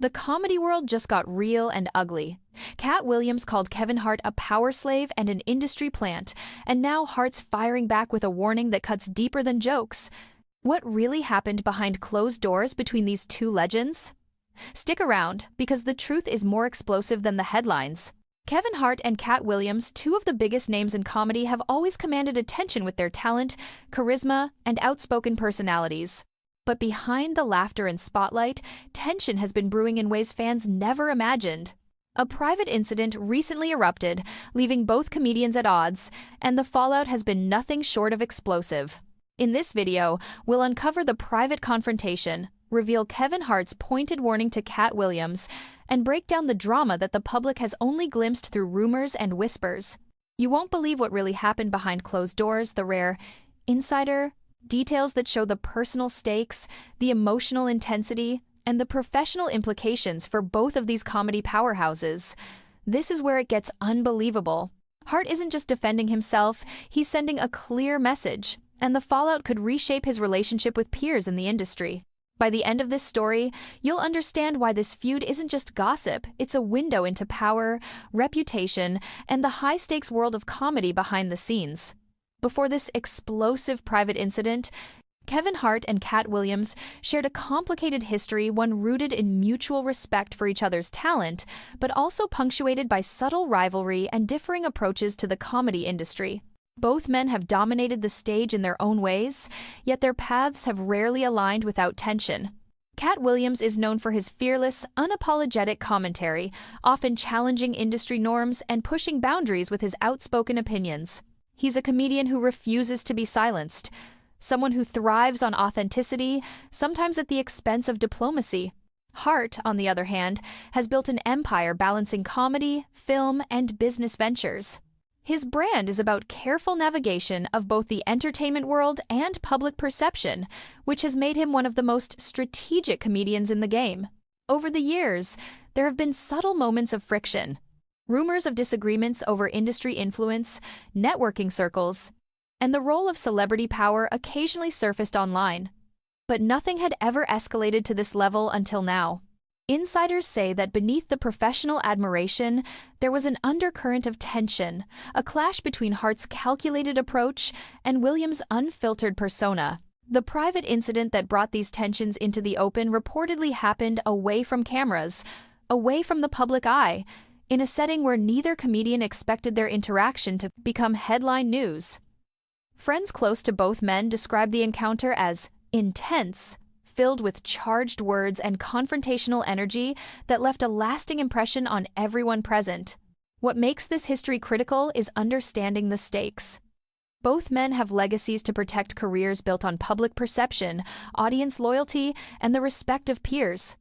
The comedy world just got real and ugly. Katt Williams called Kevin Hart a power slave and an industry plant, and now Hart's firing back with a warning that cuts deeper than jokes. What really happened behind closed doors between these two legends? Stick around, because the truth is more explosive than the headlines. Kevin Hart and Katt Williams, two of the biggest names in comedy, have always commanded attention with their talent, charisma, and outspoken personalities. But behind the laughter and spotlight, tension has been brewing in ways fans never imagined. A private incident recently erupted, leaving both comedians at odds, and the fallout has been nothing short of explosive. In this video, we'll uncover the private confrontation, reveal Kevin Hart's pointed warning to Katt Williams, and break down the drama that the public has only glimpsed through rumors and whispers. You won't believe what really happened behind closed doors, the rare insider details that show the personal stakes, the emotional intensity, and the professional implications for both of these comedy powerhouses. This is where it gets unbelievable. Hart isn't just defending himself, he's sending a clear message, and the fallout could reshape his relationship with peers in the industry. By the end of this story, you'll understand why this feud isn't just gossip, it's a window into power, reputation, and the high-stakes world of comedy behind the scenes. Before this explosive private incident, Kevin Hart and Katt Williams shared a complicated history, one rooted in mutual respect for each other's talent, but also punctuated by subtle rivalry and differing approaches to the comedy industry. Both men have dominated the stage in their own ways, yet their paths have rarely aligned without tension. Katt Williams is known for his fearless, unapologetic commentary, often challenging industry norms and pushing boundaries with his outspoken opinions. He's a comedian who refuses to be silenced, someone who thrives on authenticity, sometimes at the expense of diplomacy. Hart, on the other hand, has built an empire balancing comedy, film, and business ventures. His brand is about careful navigation of both the entertainment world and public perception, which has made him one of the most strategic comedians in the game. Over the years, there have been subtle moments of friction. Rumors of disagreements over industry influence, networking circles, and the role of celebrity power occasionally surfaced online. But nothing had ever escalated to this level until now. Insiders say that beneath the professional admiration, there was an undercurrent of tension, a clash between Hart's calculated approach and Williams' unfiltered persona. The private incident that brought these tensions into the open reportedly happened away from cameras, away from the public eye, in a setting where neither comedian expected their interaction to become headline news. Friends close to both men described the encounter as intense, filled with charged words and confrontational energy that left a lasting impression on everyone present. What makes this history critical is understanding the stakes. Both men have legacies to protect, careers built on public perception, audience loyalty, and the respect of peers.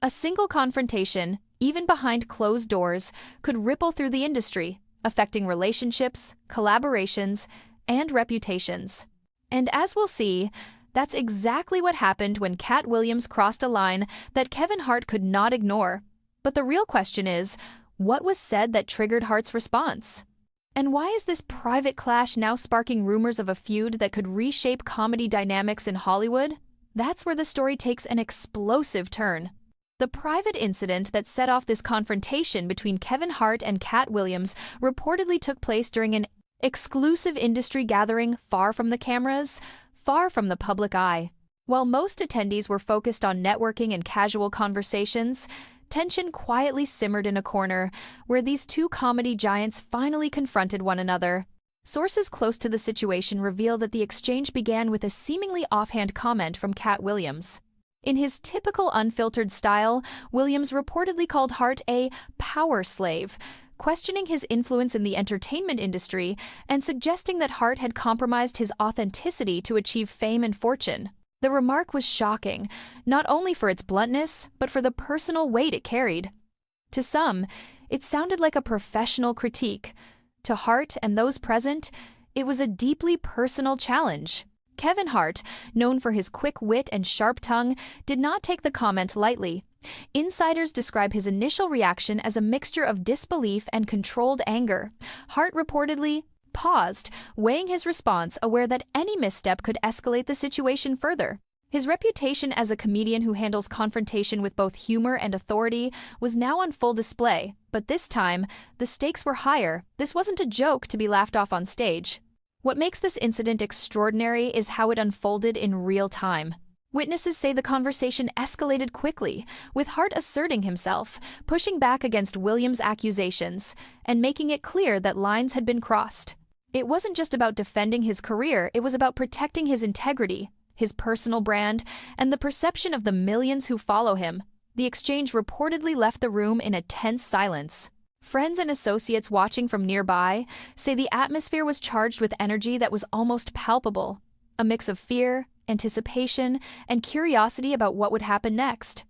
A single confrontation, even behind closed doors, could ripple through the industry, affecting relationships, collaborations, and reputations. And as we'll see, that's exactly what happened when Katt Williams crossed a line that Kevin Hart could not ignore. But the real question is, what was said that triggered Hart's response? And why is this private clash now sparking rumors of a feud that could reshape comedy dynamics in Hollywood? That's where the story takes an explosive turn. The private incident that set off this confrontation between Kevin Hart and Katt Williams reportedly took place during an exclusive industry gathering far from the cameras, far from the public eye. While most attendees were focused on networking and casual conversations, tension quietly simmered in a corner where these two comedy giants finally confronted one another. Sources close to the situation reveal that the exchange began with a seemingly offhand comment from Katt Williams. In his typical unfiltered style, Williams reportedly called Hart a power slave, questioning his influence in the entertainment industry and suggesting that Hart had compromised his authenticity to achieve fame and fortune. The remark was shocking, not only for its bluntness, but for the personal weight it carried. To some, it sounded like a professional critique. To Hart and those present, it was a deeply personal challenge. Kevin Hart, known for his quick wit and sharp tongue, did not take the comment lightly. Insiders describe his initial reaction as a mixture of disbelief and controlled anger. Hart reportedly paused, weighing his response, aware that any misstep could escalate the situation further. His reputation as a comedian who handles confrontation with both humor and authority was now on full display, but this time, the stakes were higher. This wasn't a joke to be laughed off on stage. What makes this incident extraordinary is how it unfolded in real time. Witnesses say the conversation escalated quickly, with Hart asserting himself, pushing back against Williams' accusations, and making it clear that lines had been crossed. It wasn't just about defending his career, it was about protecting his integrity, his personal brand, and the perception of the millions who follow him. The exchange reportedly left the room in a tense silence. Friends and associates watching from nearby say the atmosphere was charged with energy that was almost palpable, a mix of fear, anticipation, and curiosity about what would happen next.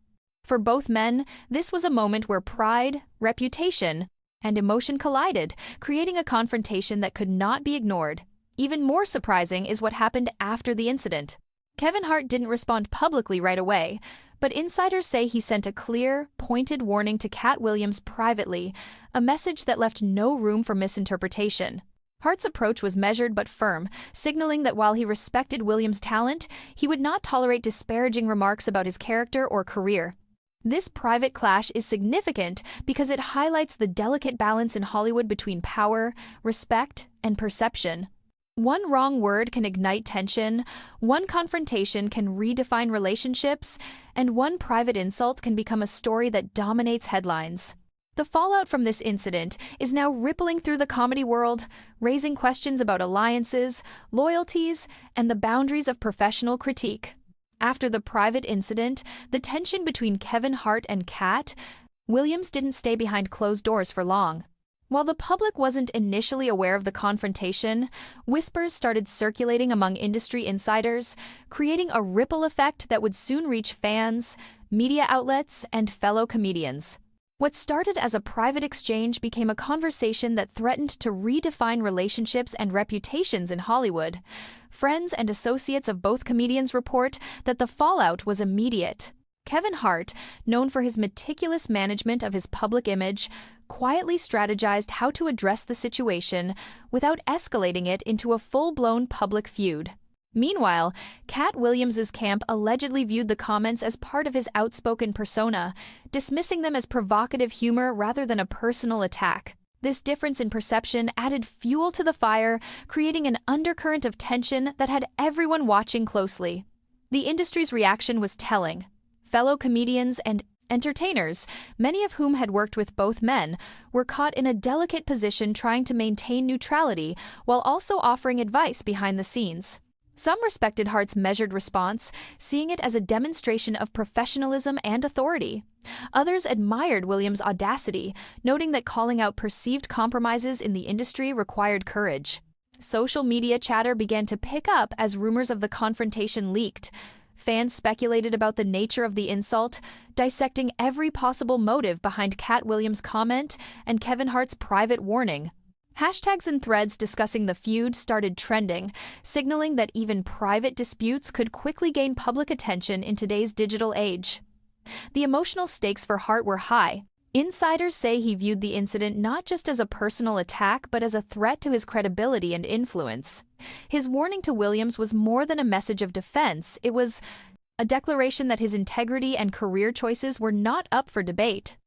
For both men, this was a moment where pride, reputation, and emotion collided, creating a confrontation that could not be ignored. Even more surprising is what happened after the incident. Kevin Hart didn't respond publicly right away, but insiders say he sent a clear, pointed warning to Katt Williams privately, a message that left no room for misinterpretation. Hart's approach was measured but firm, signaling that while he respected Williams' talent, he would not tolerate disparaging remarks about his character or career. This private clash is significant because it highlights the delicate balance in Hollywood between power, respect, and perception. One wrong word can ignite tension, one confrontation can redefine relationships, and one private insult can become a story that dominates headlines. The fallout from this incident is now rippling through the comedy world, raising questions about alliances, loyalties, and the boundaries of professional critique. After the private incident, the tension between Kevin Hart and Katt Williams didn't stay behind closed doors for long. While the public wasn't initially aware of the confrontation, whispers started circulating among industry insiders, creating a ripple effect that would soon reach fans, media outlets, and fellow comedians. What started as a private exchange became a conversation that threatened to redefine relationships and reputations in Hollywood. Friends and associates of both comedians report that the fallout was immediate. Kevin Hart, known for his meticulous management of his public image, quietly strategized how to address the situation without escalating it into a full-blown public feud. Meanwhile, Katt Williams's camp allegedly viewed the comments as part of his outspoken persona, dismissing them as provocative humor rather than a personal attack. This difference in perception added fuel to the fire, creating an undercurrent of tension that had everyone watching closely. The industry's reaction was telling. Fellow comedians and entertainers, many of whom had worked with both men, were caught in a delicate position trying to maintain neutrality while also offering advice behind the scenes. Some respected Hart's measured response, seeing it as a demonstration of professionalism and authority. Others admired Williams' audacity, noting that calling out perceived compromises in the industry required courage. Social media chatter began to pick up as rumors of the confrontation leaked. Fans speculated about the nature of the insult, dissecting every possible motive behind Katt Williams' comment and Kevin Hart's private warning. Hashtags and threads discussing the feud started trending, signaling that even private disputes could quickly gain public attention in today's digital age. The emotional stakes for Hart were high. Insiders say he viewed the incident not just as a personal attack, but as a threat to his credibility and influence. His warning to Williams was more than a message of defense, it was a declaration that his integrity and career choices were not up for debate.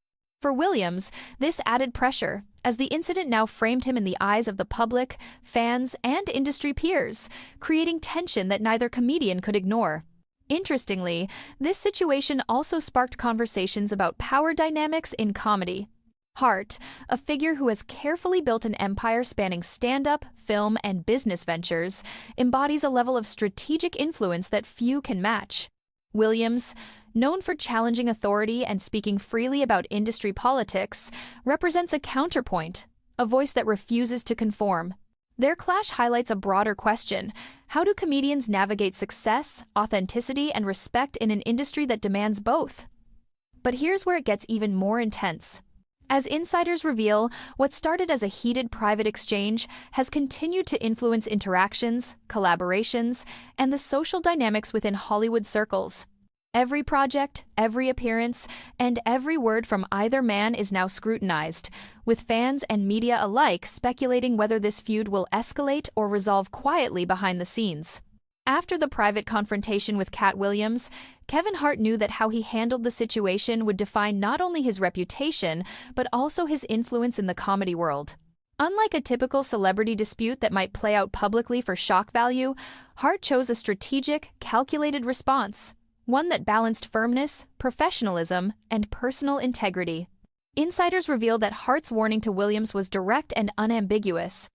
For Williams, this added pressure, as the incident now framed him in the eyes of the public, fans, and industry peers, creating tension that neither comedian could ignore. Interestingly, this situation also sparked conversations about power dynamics in comedy. Hart, a figure who has carefully built an empire spanning stand-up, film, and business ventures, embodies a level of strategic influence that few can match. Williams, known for challenging authority and speaking freely about industry politics, represents a counterpoint, a voice that refuses to conform. Their clash highlights a broader question: how do comedians navigate success, authenticity, and respect in an industry that demands both? But here's where it gets even more intense. As insiders reveal, what started as a heated private exchange has continued to influence interactions, collaborations, and the social dynamics within Hollywood circles. Every project, every appearance, and every word from either man is now scrutinized, with fans and media alike speculating whether this feud will escalate or resolve quietly behind the scenes. After the private confrontation with Katt Williams, Kevin Hart knew that how he handled the situation would define not only his reputation, but also his influence in the comedy world. Unlike a typical celebrity dispute that might play out publicly for shock value, Hart chose a strategic, calculated response, one that balanced firmness, professionalism, and personal integrity. Insiders revealed that Hart's warning to Williams was direct and unambiguous.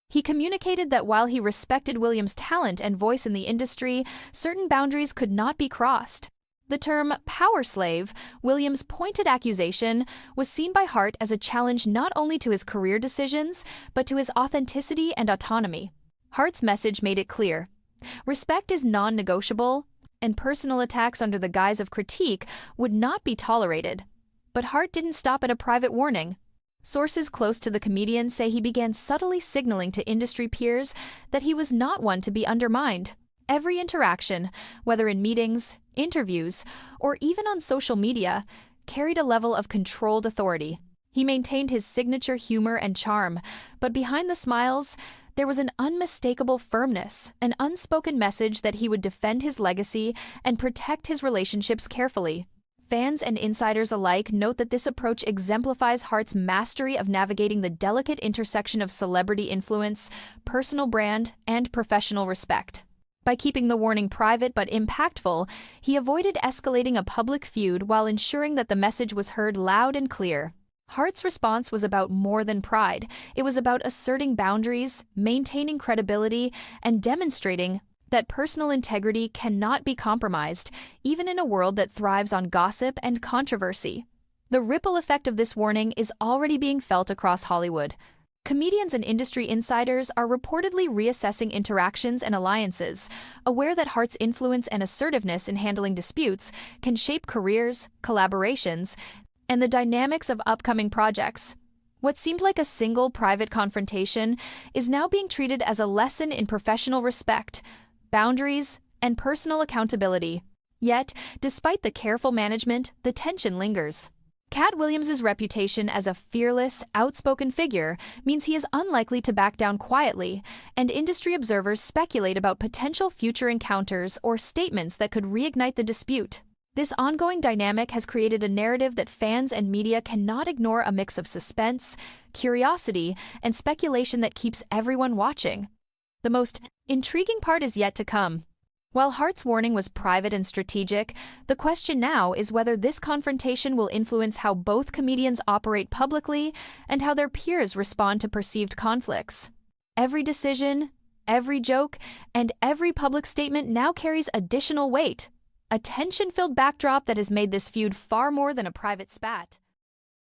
He communicated that while he respected Williams' talent and voice in the industry, certain boundaries could not be crossed. The term power slave, Williams' pointed accusation, was seen by Hart as a challenge not only to his career decisions, but to his authenticity and autonomy. Hart's message made it clear. Respect is non-negotiable, and personal attacks under the guise of critique would not be tolerated. But Hart didn't stop at a private warning. Sources close to the comedian say he began subtly signaling to industry peers that he was not one to be undermined. Every interaction, whether in meetings, interviews, or even on social media, carried a level of controlled authority. He maintained his signature humor and charm, but behind the smiles, there was an unmistakable firmness, an unspoken message that he would defend his legacy and protect his relationships carefully. Fans and insiders alike note that this approach exemplifies Hart's mastery of navigating the delicate intersection of celebrity influence, personal brand, and professional respect. By keeping the warning private but impactful, he avoided escalating a public feud while ensuring that the message was heard loud and clear. Hart's response was about more than pride. It was about asserting boundaries, maintaining credibility, and demonstrating that personal integrity cannot be compromised, even in a world that thrives on gossip and controversy. The ripple effect of this warning is already being felt across Hollywood. Comedians and industry insiders are reportedly reassessing interactions and alliances, aware that Hart's influence and assertiveness in handling disputes can shape careers, collaborations, and the dynamics of upcoming projects. What seemed like a single private confrontation is now being treated as a lesson in professional respect, boundaries, and personal accountability. Yet, despite the careful management, the tension lingers. Katt Williams' reputation as a fearless, outspoken figure means he is unlikely to back down quietly, and industry observers speculate about potential future encounters or statements that could reignite the dispute. This ongoing dynamic has created a narrative that fans and media cannot ignore, a mix of suspense, curiosity, and speculation that keeps everyone watching. The most intriguing part is yet to come. While Hart's warning was private and strategic, the question now is whether this confrontation will influence how both comedians operate publicly and how their peers respond to perceived conflicts. Every decision, every joke, and every public statement now carries additional weight, a tension-filled backdrop that has made this feud far more than a private spat.